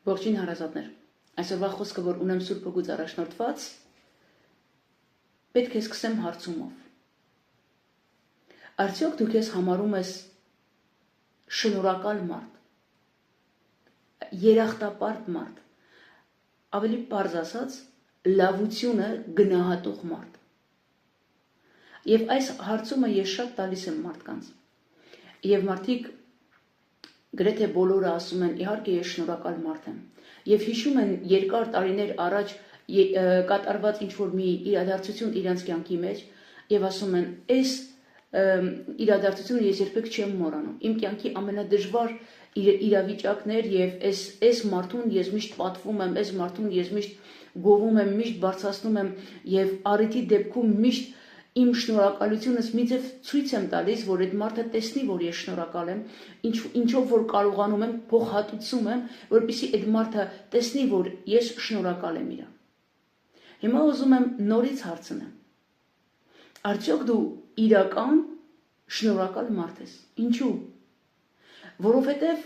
Ողջույն հարազատներ, այսօրվա խոսքը, որ ունեմ Սուրբ Հոգուց առաջնորդված, պետք է սկսեմ հարցումով։ Արդյոք դու քեզ համարում ես շնորհակալ մարդ, երախտապարտ մարդ, ավելի պարզ ասած, լավությունը գնահատող մարդ։ Եվ այս հարցումը ես շատ տալիս եմ մարդկանց։ Եվ մարդիկ գրեթե բոլորը ասում են, իհարկե ես շնորհակալ մարդ եմ։ Եվ հիշում են երկար տարիներ առաջ կատարված ինչ-որ մի իրադարձություն իրենց կյանքի մեջ եւ ասում են, այս իրադարձությունը ես երբեք չեմ մոռանում։ Իմ կյանքի ամենադժվար իրավիճակներ եւ այս մարդուն ես միշտ պատվում եմ, այս մարդուն ես միշտ գովում եմ, միշտ բարձրացնում եմ եւ առիթի դեպքում միշտ իմ շնորհակալությունս մի ձև ցույց եմ տալիս, որ այդ մարդը տեսնի, որ ես շնորհակալ եմ, ինչով որ կարողանում եմ, փոխհատուցում եմ, որպեսզի այդ մարդը տեսնի, որ ես շնորհակալ եմ իրան։ Հիմա ուզում եմ նորից հարցնեմ. արդյոք դու իրական շնորհակալ մարդ ես։ Ինչու՞։ Որովհետև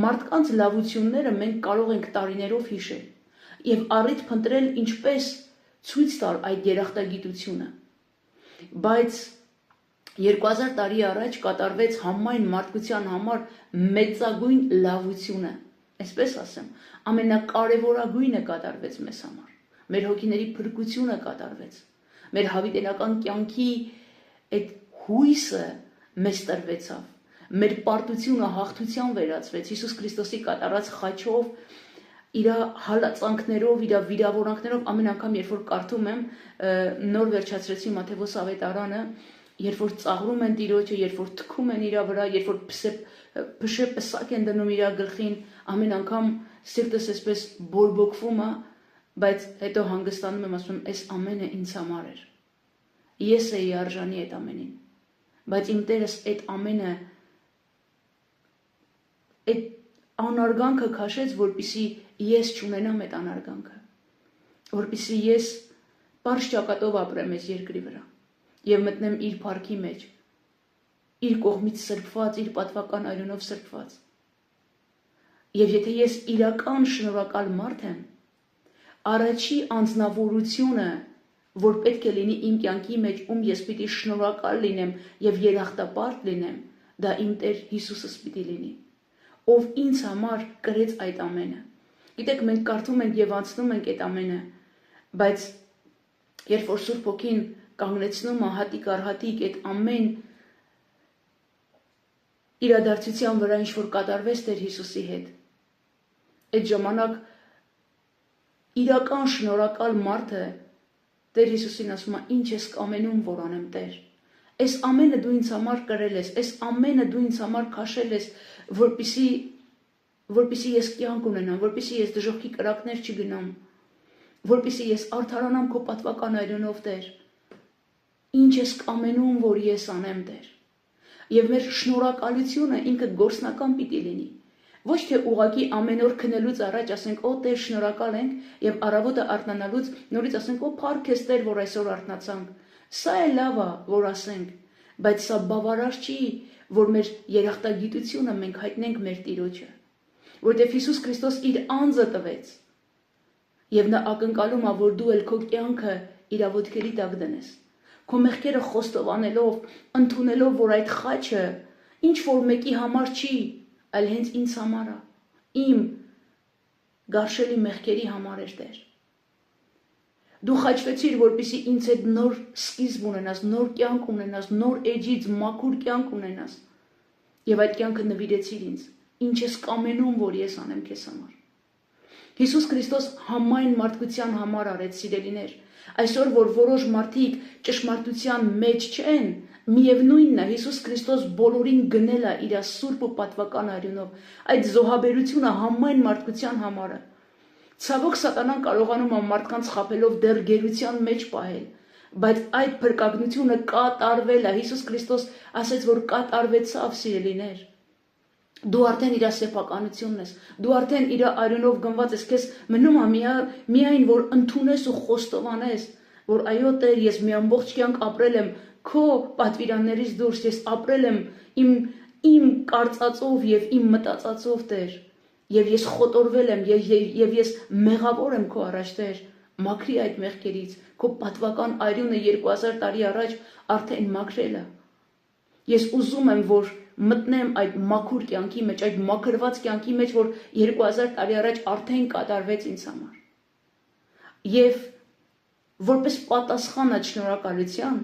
մարդկանց լավությունները մենք կարող ենք տարիներով հիշել եւ առիթ փնտրել ինչպես ցույց տալ այդ երախտագիտությունը։ Բայց 2000 տարի առաջ կատարվեց համայն մարդկության համար մեծագույն լավությունը, այսպես ասեմ, ամենակարևորագույնը կատարվեց մեզ համար, մեր հոգիների փրկությունը կատարվեց, մեր հավիտենական կյանքի այդ հույսը մեզ տրվեցավ, մեր պարտությունը հաղթության վերածվեց Հիսուս Քրիստոսի կատարած խաչով, իր հալածանքներով, իր վիրավորանքներով ամեն անգամ, երբ որ կարդում եմ, նոր վերջացրեցի Մատթեոս ավետարանը, երբ որ ծաղրում են Տիրոջը, երբ որ թքում են իր վրա, երբ որ փշե պսակ են դնում իր գլխին, ամեն անգամ սիրտս այսպես բորբոքվում է, բայց հետո հանգստանում եմ, ասում եմ, այս ամենը ինձ համար էր։ Ես էի արժանի այդ ամենին, բայց իմ Տերս այդ ամենը այդ անարգանքը քաշեց, որպեսզի ես չունենամ այդ անարգանքը, որպեսզի ես պարզ ճակատով ապրեմ այս երկրի վրա եւ մտնեմ իր փառքի մեջ, իր կողմից սրբված, իր պատվական արյունով սրբված։ Եվ եթե ես իրական շնորհակալ մարդ եմ, առաջի անձնավորությունը, որ պետք է լինի իմ կյանքի մեջ, ում ես պիտի շնորհակալ լինեմ եւ երախտապարտ լինեմ, դա իմ Տեր Հիսուսս պիտի լինի, ով ինձ համար կրեց այդ ամենը։ Գիտեք, մենք կարդում ենք եւ անցնում ենք այդ ամենը, բայց երբ որ Սուրբ Հոգին կանգնեցնում է հատիկ առ հատիկ այդ ամեն իրադարձության վրա, ինչ որ կատարվեց Տեր Հիսուսի հետ, այդ ժամանակ իրական շնորհակալ մարդը Տեր Հիսուսին ասում է, ինչ ես կամենում, որ անեմ Տեր։ Այս ամենը դու ինձ համար կրել ես, այս ամենը դու ինձ համար քաշել ես, որպեսզի ես կյանք ունենամ, որպեսզի ես դժոխքի կրակներ չգնամ, որպեսզի ես արդարանամ քո պատվական արյունով, Տեր։ Ինչ ես կամենում, որ ես անեմ, Տեր։ Եվ մեր շնորհակալությունը ինքը գործնական պիտի լինի։ Ոչ թե ուղղակի ամեն օր քնելուց առաջ ասենք, օ Տեր, շնորհակալ ենք, եւ առավոտը արթնանալուց նորից ասենք, օ փառք ես Տեր, որ այսօր արթնացանք։ Սա է լավ է, որ ասենք, բայց սա բավարար չի, որ մեր երախտագիտությունը մենք հայտնենք մեր Տիրոջը, որտեղ Հիսուս Քրիստոս իր անձը տվեց։ Եվ նա ակնկալում է, որ դու էլ քո կյանքը իր ոտքերի տակ դնես։ Քո մեղքերը խոստովանելով, ընդունելով, որ այդ խաչը ինչ որ մեկի համար չի, այլ հենց ինձ համար է, իմ գարշելի մեղքերի համար էր, Տեր։ Դու խաչվեցիր, որպեսզի ինձ հետ նոր սկիզբ ունենաս, նոր կյանք ունենաս, նոր էջից մաքուր կյանք ունենաս։ Եվ այդ կյանքը նվիրեցիր ինձ, ինչ ես կամենում, որ ես անեմ քեզ համար։ Հիսուս Քրիստոս համայն մարդկության համար արեց, սիրելիներ։ Այսօր, որ որոշ մարդիկ ճշմարտության մեջ չեն, միևնույնն է, Հիսուս Քրիստոս բոլորին գնել է իր սուրբ ու պատվական արյունով, այդ զոհաբերությունը համայն մարդկության համար է։ Ցավոք սատանան կարողանում է մարդկանց խաբելով դեռ գերության մեջ պահել, բայց այդ փրկագնությունը կատարվել է, Հիսուս Քրիստոս ասեց, որ կատարվեցավ, սիրելիներ։ Դու արդեն իր սեփականությունն ես, դու արդեն իր արյունով գնված ես, քեզ մնում է միայն որ ընդունես ու խոստովանես, որ այո Տեր, ես մի ամբողջ կյանք ապրել եմ քո պատվիրաններից դուրս, ես ապրել եմ իմ կարծածով եւ իմ մտածածով, Տեր, Եվ ես խոտորվել եմ, եւ ես մեղավոր եմ քո առաջ, Տեր, մաքրի այդ մեղքերից, քո պատվական արյունը 2000 տարի առաջ արդեն մաքրել է։ Ես ուզում եմ, որ մտնեմ այդ մաքուր կյանքի մեջ, այդ մաքրված կյանքի մեջ, որ 2000 տարի առաջ արդեն կատարվեց ինձ համար։ Եվ որպես պատասխան այդ շնորհակալության,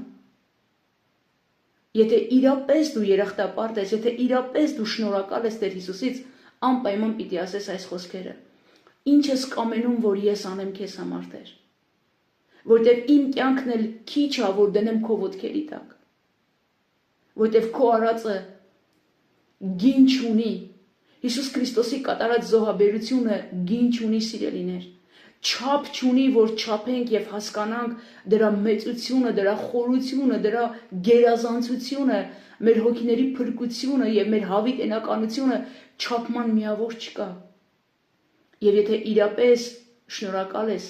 եթե իրապես դու երախտապարտ ես, եթե իրապես դու շնորհակալ ես Տեր Հիսուսից, անպայման պիտի ասես այս խոսքերը. ինչ ես կամենում, որ ես անեմ քեզ համար, Տեր, որտեվ իմ կյանքն էլ քիչ է, որ դնեմ քո ոտքերի տակ, որտեվ քո արածը գին չունի, Հիսուս Քրիստոսի կատարած զոհաբերությունը գին չունի, սիրելիներ, չափ չունի, որ չափենք եւ հասկանանք դրա մեծությունը, դրա խորությունը, դրա գերազանցությունը, մեր հոգիների փրկությունը եւ մեր հավիտենականությունը չափման միավոր չկա։ Եվ եթե իրապես շնորհակալ ես,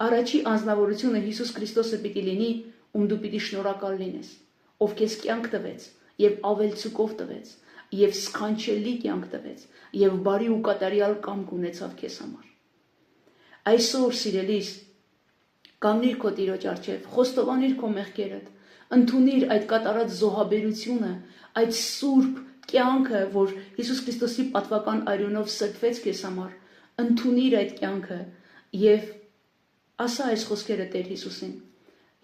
առաջի անձնավորությունը Հիսուս Քրիստոսը պիտի լինի, ում դու պիտի շնորհակալ լինես, ով քեզ կյանք տվեց եւ ավելցուկով տվեց, եւ սքանչելի կյանք տվեց, եւ բարի ու կատարյալ կամք ունեցավ քեզ համար։ Այսօր, սիրելիս, կանգնիր քո Տիրոջ առջև, խոստովանիր քո մեղքերդ, ընդունիր այդ կատարած զոհաբերությունը, այդ սուրբ կյանքը, որ Հիսուս Քրիստոսի պատվական արյունով սրբվեց քեզ համար, ընդունիր այդ կյանքը եւ ասա այս խոսքերը Տեր Հիսուսին.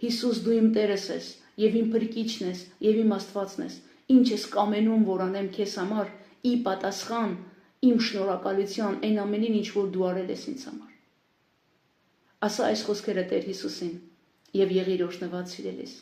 Հիսուս, դու իմ Տերս ես եւ իմ փրկիչն ես եւ իմ Աստվածն ես, ինչ ես կամենում, որ անեմ քեզ համար, ի պատասխան իմ շնորհակալության այն ամենին, ինչ որ դու արել ես ինձ համար։ Ասա այս խոսքերը Տեր Հիսուսին եւ եղիր օրհնված, սիրելիս։